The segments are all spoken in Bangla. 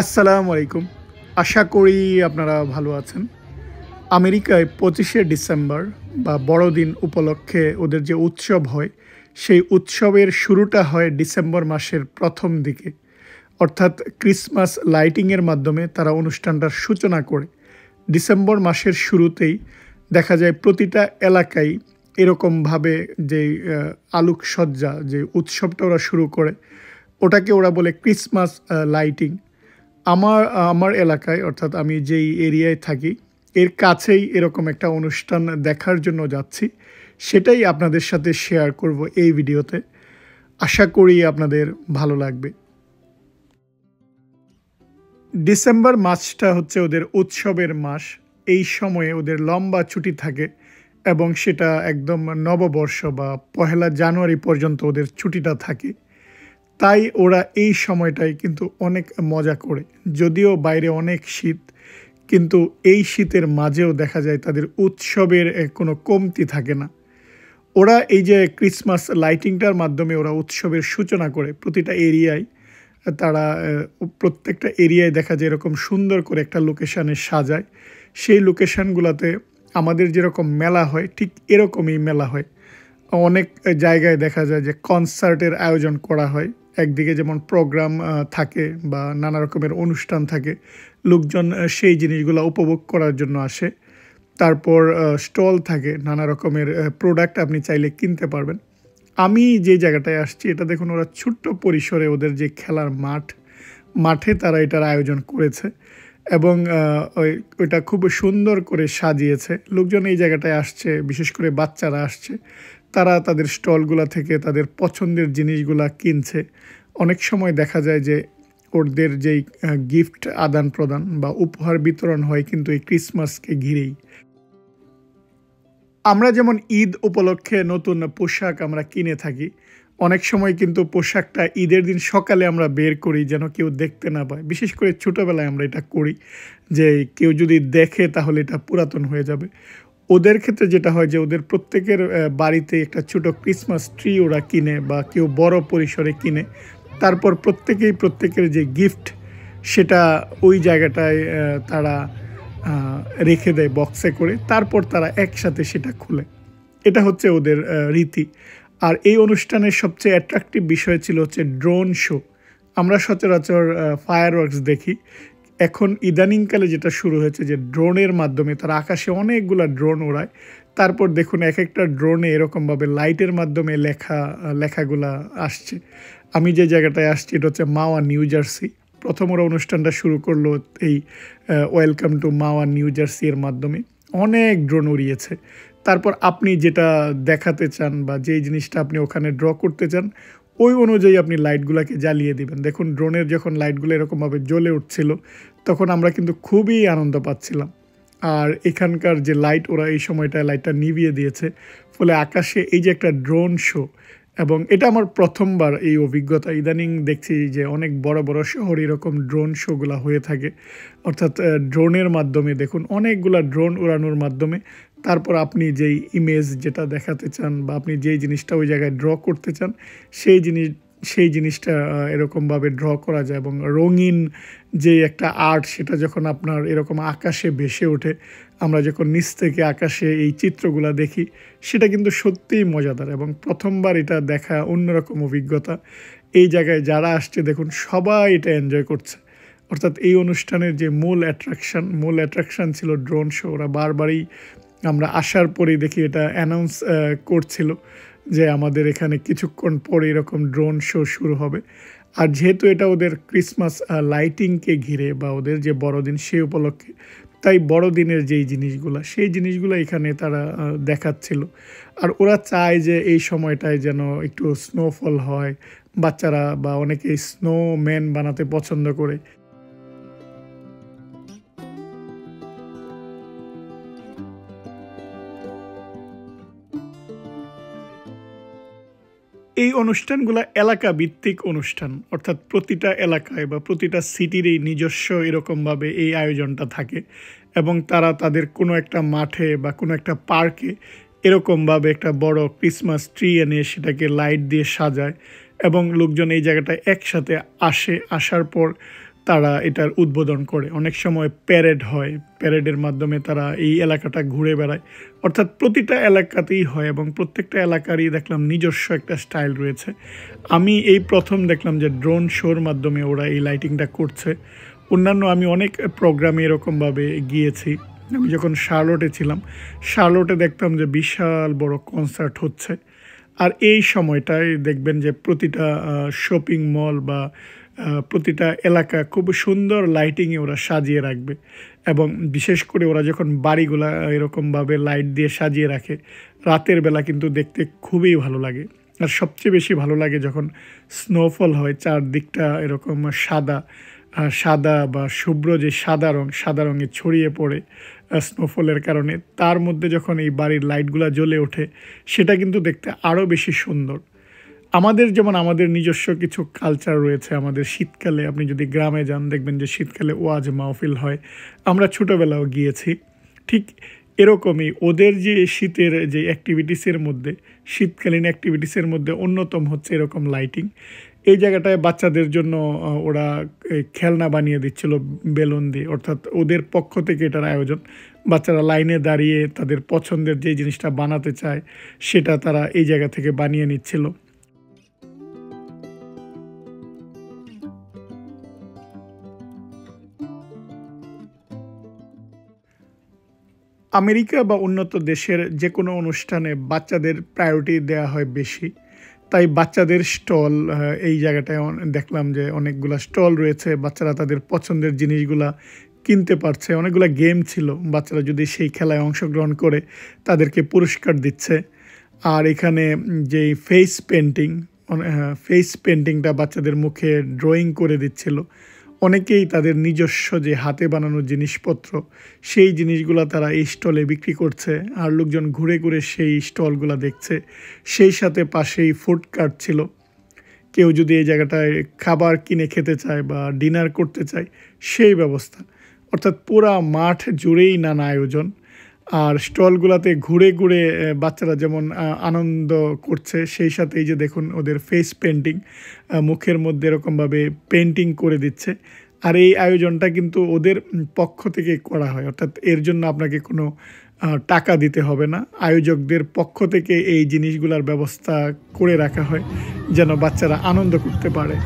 আসসালামু আলাইকুম। আশা করি আপনারা ভালো আছেন। আমেরিকায় ২৫শে ডিসেম্বর বা বড়দিন উপলক্ষে ওদের যে উৎসব হয়, সেই উৎসবের শুরুটা হয় ডিসেম্বর মাসের ১ম দিকে। অর্থাৎ ক্রিসমাস লাইটিংয়ের মাধ্যমে তারা অনুষ্ঠানটার সূচনা করে। ডিসেম্বর মাসের শুরুতেই দেখা যায় প্রতিটা এলাকায় এরকমভাবে যেই আলোকসজ্জা যে উৎসবটা ওরা শুরু করে, ওটাকে ওরা বলে ক্রিসমাস লাইটিং। আমার এলাকায় অর্থাৎ আমি যেই এরিয়ায় থাকি এর কাছেই এরকম একটা অনুষ্ঠান দেখার জন্য যাচ্ছি। সেটাই আপনাদের সাথে শেয়ার করব এই ভিডিওতে। আশা করি আপনাদের ভালো লাগবে। ডিসেম্বর মাসটা হচ্ছে ওদের উৎসবের মাস। এই সময়ে ওদের লম্বা ছুটি থাকে এবং সেটা একদম নববর্ষ বা পহেলা জানুয়ারি পর্যন্ত ওদের ছুটিটা থাকে। তাই ওরা এই সময়টায় কিন্তু অনেক মজা করে। যদিও বাইরে অনেক শীত, কিন্তু এই শীতের মাঝেও দেখা যায় তাদের উৎসবের কোনো কমতি থাকে না। ওরা এই যে ক্রিসমাস লাইটিংটার মাধ্যমে ওরা উৎসবের সূচনা করে প্রতিটা এরিয়ায়। তারা প্রত্যেকটা এরিয়ায় দেখা যায় এরকম সুন্দর করে একটা লোকেশানে সাজায়। সেই লোকেশানগুলোতে আমাদের যেরকম মেলা হয় ঠিক এরকমই মেলা হয়। অনেক জায়গায় দেখা যায় যে কনসার্টের আয়োজন করা হয়। একদিকে যেমন প্রোগ্রাম থাকে বা নানা রকমের অনুষ্ঠান থাকে, লোকজন সেই জিনিসগুলো উপভোগ করার জন্য আসে। তারপর স্টল থাকে, নানা রকমের প্রোডাক্ট আপনি চাইলে কিনতে পারবেন। আমি যে জায়গাটায় আসছি এটা দেখুন, ওরা ছোট্ট পরিসরে ওদের যে খেলার মাঠে তারা এটার আয়োজন করেছে এবং ওইটা খুব সুন্দর করে সাজিয়েছে। লোকজন এই জায়গাটায় আসছে, বিশেষ করে বাচ্চারা আসছে। তারা তাদের স্টলগুলা থেকে তাদের পছন্দের জিনিসগুলা কিনছে। অনেক সময় দেখা যায় যে ওদের যেই গিফট আদান প্রদান বা উপহার বিতরণ হয় কিন্তু এই ক্রিসমাসকে ঘিরেই। আমরা যেমন ঈদ উপলক্ষে নতুন পোশাক আমরা কিনে থাকি, অনেক সময় কিন্তু পোশাকটা ঈদের দিন সকালে আমরা বের করি যেন কেউ দেখতে না পায়। বিশেষ করে ছোটোবেলায় আমরা এটা করি যে কেউ যদি দেখে তাহলে এটা পুরাতন হয়ে যাবে। ওদের ক্ষেত্রে যেটা হয় যে ওদের প্রত্যেকের বাড়িতে একটা ছোটো ক্রিসমাস ট্রি ওরা কিনে বা কেউ বড় পরিসরে কিনে। তারপর প্রত্যেকের যে গিফট সেটা ওই জায়গাটায় তারা রেখে দেয় বক্সে করে। তারপর তারা একসাথে সেটা খুলে। এটা হচ্ছে ওদের রীতি। আর এই অনুষ্ঠানের সবচেয়ে অ্যাট্রাকটিভ বিষয় ছিল হচ্ছে ড্রোন শো। আমরা সচরাচর ফায়ারওয়ার্কস দেখি। এখন ইদানিংকালে যেটা শুরু হয়েছে যে ড্রোনের মাধ্যমে তারা আকাশে অনেকগুলা ড্রোন ওড়ায়। তারপর দেখুন এক একটা ড্রোনে এরকমভাবে লাইটের মাধ্যমে লেখাগুলা আসছে। আমি যে জায়গাটায় আসছি এটা হচ্ছে মাওয়া, নিউ জার্সি। প্রথম ওরা অনুষ্ঠানটা শুরু করলো এই welcome to Mawa, new jersey এর মাধ্যমে। অনেক ড্রোন উড়িয়েছে। তারপর আপনি যেটা দেখাতে চান বা যেই জিনিসটা আপনি ওখানে ড্র করতে চান ওই অনুযায়ী আপনি লাইটগুলোকে জ্বালিয়ে দিবেন। দেখুন ড্রোনের যখন লাইটগুলো এরকমভাবে জ্বলে উঠছিল তখন আমরা কিন্তু খুবই আনন্দ পাচ্ছিলাম। আর এখানকার যে লাইট ওরা এই সময়টায় লাইটটা নিভিয়ে দিয়েছে, ফলে আকাশে এই যে একটা ড্রোন শো, এবং এটা আমার প্রথমবার এই অভিজ্ঞতা। ইদানিং দেখছি যে অনেক বড় বড় শহর এরকম ড্রোন শোগুলো হয়ে থাকে। অর্থাৎ ড্রোনের মাধ্যমে দেখুন অনেকগুলা ড্রোন উড়ানোর মাধ্যমে তারপর আপনি যেই ইমেজ যেটা দেখাতে চান বা আপনি যেই জিনিসটা ওই জায়গায় ড্র করতে চান সেই জিনিসটা এরকমভাবে ড্র করা যায়। এবং রঙিন যে একটা আর্ট সেটা যখন আপনার এরকম আকাশে ভেসে ওঠে, আমরা যখন নিচ থেকে আকাশে এই চিত্রগুলো দেখি সেটা কিন্তু সত্যিই মজাদার এবং প্রথমবার এটা দেখা অন্যরকম অভিজ্ঞতা। এই জায়গায় যারা আসছে দেখুন সবাই এটা এনজয় করছে। অর্থাৎ এই অনুষ্ঠানের যে মূল অ্যাট্রাকশান ছিল ড্রোন শো। ওরা বারবারই আমরা আসার পরেই দেখি এটা অ্যানাউন্স করছিল যে আমাদের এখানে কিছুক্ষণ পরে এরকম ড্রোন শো শুরু হবে। আর যেহেতু এটা ওদের ক্রিসমাস লাইটিংকে ঘিরে বা ওদের যে বড়দিন সেই উপলক্ষে, তাই বড়দিনের যেই জিনিসগুলো সেই জিনিসগুলো এখানে তারা দেখাচ্ছিল। আর ওরা চায় যে এই সময়টায় যেন একটু স্নোফল হয়। বাচ্চারা বা অনেকেই স্নোম্যান বানাতে পছন্দ করে। এই অনুষ্ঠানগুলো এলাকা ভিত্তিক অনুষ্ঠান, অর্থাৎ প্রতিটা এলাকায় বা প্রতিটা সিটিরই নিজস্ব এরকমভাবে এই আয়োজনটা থাকে এবং তারা তাদের কোনো একটা মাঠে বা কোনো একটা পার্কে এরকমভাবে একটা বড় ক্রিসমাস ট্রি এনে সেটাকে লাইট দিয়ে সাজায় এবং লোকজন এই জায়গাটায় একসাথে আসার পর তারা এটার উদ্বোধন করে। অনেক সময় প্যারেড হয়, প্যারেডের মাধ্যমে তারা এই এলাকাটা ঘুরে বেড়ায়। অর্থাৎ প্রতিটা এলাকাতেই হয় এবং প্রত্যেকটা এলাকারই দেখলাম নিজস্ব একটা স্টাইল রয়েছে। আমি এই প্রথম দেখলাম যে ড্রোন শোর মাধ্যমে ওরা এই লাইটিংটা করছে। অন্যান্য আমি অনেক প্রোগ্রামে এরকমভাবে গিয়েছি। আমি যখন শার্লটে ছিলাম, শার্লটে দেখতাম যে বিশাল বড় কনসার্ট হচ্ছে। আর এই সময়টায় দেখবেন যে প্রতিটা শপিং মল বা প্রতিটা এলাকা খুব সুন্দর লাইটিংয়ে ওরা সাজিয়ে রাখবে। এবং বিশেষ করে ওরা যখন বাড়িগুলা এরকমভাবে লাইট দিয়ে সাজিয়ে রাখে, রাতের বেলা কিন্তু দেখতে খুবই ভালো লাগে। আর সবচেয়ে বেশি ভালো লাগে যখন স্নোফল হয়, চারদিকটা এরকম সাদা বা শুভ্র যে সাদা রঙে ছড়িয়ে পড়ে স্নোফলের কারণে, তার মধ্যে যখন এই বাড়ির লাইটগুলো জ্বলে ওঠে, সেটা কিন্তু দেখতে আরও বেশি সুন্দর। আমাদের নিজস্ব কিছু কালচার রয়েছে। আমাদের শীতকালে আপনি যদি গ্রামে যান, দেখবেন যে শীতকালে ওয়াজ মাহফিল হয়। আমরা ছোটোবেলাও গিয়েছি। ঠিক এরকমই ওদের যে শীতের যে অ্যাক্টিভিটিসের মধ্যে, শীতকালীন অ্যাক্টিভিটিসের মধ্যে অন্যতম হচ্ছে এরকম লাইটিং। এই জায়গাটায় বাচ্চাদের জন্য ওরা খেলনা বানিয়ে দিচ্ছিল বেলুন দিয়ে, অর্থাৎ ওদের পক্ষ থেকে এটার আয়োজন। বাচ্চারা লাইনে দাঁড়িয়ে তাদের পছন্দের যে জিনিসটা বানাতে চায় সেটা তারা এই জায়গা থেকে বানিয়ে নিচ্ছিল। আমেরিকা বা উন্নত দেশের যে কোনো অনুষ্ঠানে বাচ্চাদের প্রায়োরিটি দেওয়া হয় বেশি। তাই বাচ্চাদের স্টল এই জায়গাটায় দেখলাম যে অনেকগুলা স্টল রয়েছে। বাচ্চারা তাদের পছন্দের জিনিসগুলা কিনতে পারছে। অনেকগুলা গেম ছিল, বাচ্চারা যদি সেই খেলায় অংশগ্রহণ করে তাদেরকে পুরস্কার দিচ্ছে। আর এখানে যেই ফেস পেন্টিংটা বাচ্চাদের মুখে ড্রয়িং করে দিচ্ছিল। অনেকেই তাদের নিজস্ব যে হাতে বানানো জিনিসপত্র, সেই জিনিসগুলো তারা এই স্টলে বিক্রি করছে। আর লোকজন ঘুরে ঘুরে সেই স্টলগুলো দেখছে। সেই সাথে পাশেই ফুড কার্ট ছিল। কেউ যদি এই জায়গাটায় খাবার কিনে খেতে চায় বা ডিনার করতে চায়, সেই ব্যবস্থা। অর্থাৎ পুরা মাঠ জুড়েই নানা আয়োজন। আর স্টলগুলোতে ঘুরে ঘুরে বাচ্চারা যেমন আনন্দ করছে, সেই সাথে এই যে দেখুন ওদের ফেস পেন্টিং, মুখের মধ্যে এরকমভাবে পেন্টিং করে দিচ্ছে। আর এই আয়োজনটা কিন্তু ওদের পক্ষ থেকে করা হয়, অর্থাৎ এর জন্য আপনাকে কোনো টাকা দিতে হবে না। আয়োজকদের পক্ষ থেকে এই জিনিসগুলোর ব্যবস্থা করে রাখা হয় যেন বাচ্চারা আনন্দ করতে পারে।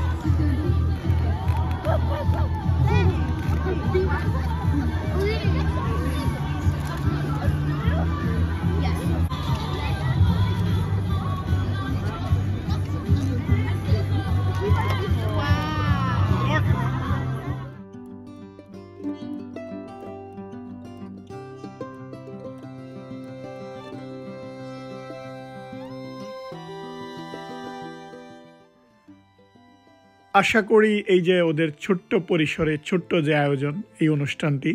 আশা করি এই যে ওদের ছোট্ট পরিসরে ছোট্ট যে আয়োজন, এই অনুষ্ঠানটি,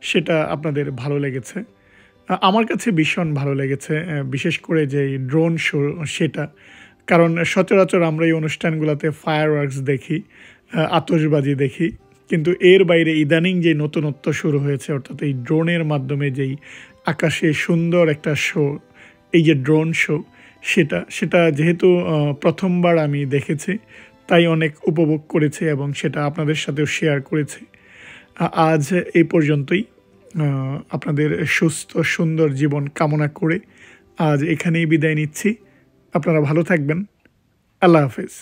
সেটা আপনাদের ভালো লেগেছে। আমার কাছে ভীষণ ভালো লেগেছে, বিশেষ করে যে ড্রোন শো সেটা। কারণ সচরাচর আমরা এই অনুষ্ঠানগুলোতে ফায়ারওয়ার্কস দেখি, আতশবাজি দেখি, কিন্তু এর বাইরে ইদানিং যে নতুনত্ব শুরু হয়েছে, অর্থাৎ এই ড্রোনের মাধ্যমে যেই আকাশে সুন্দর একটা শো, এই যে ড্রোন শো, সেটা যেহেতু প্রথমবার আমি দেখেছি, তাই অনেক উপভোগ করেছি এবং সেটা আপনাদের সাথেও শেয়ার করেছি। আজ এই পর্যন্তই। আপনাদের সুস্থ সুন্দর জীবন কামনা করে আজ এখানেই বিদায় নিচ্ছি। আপনারা ভালো থাকবেন। আল্লাহ হাফেজ।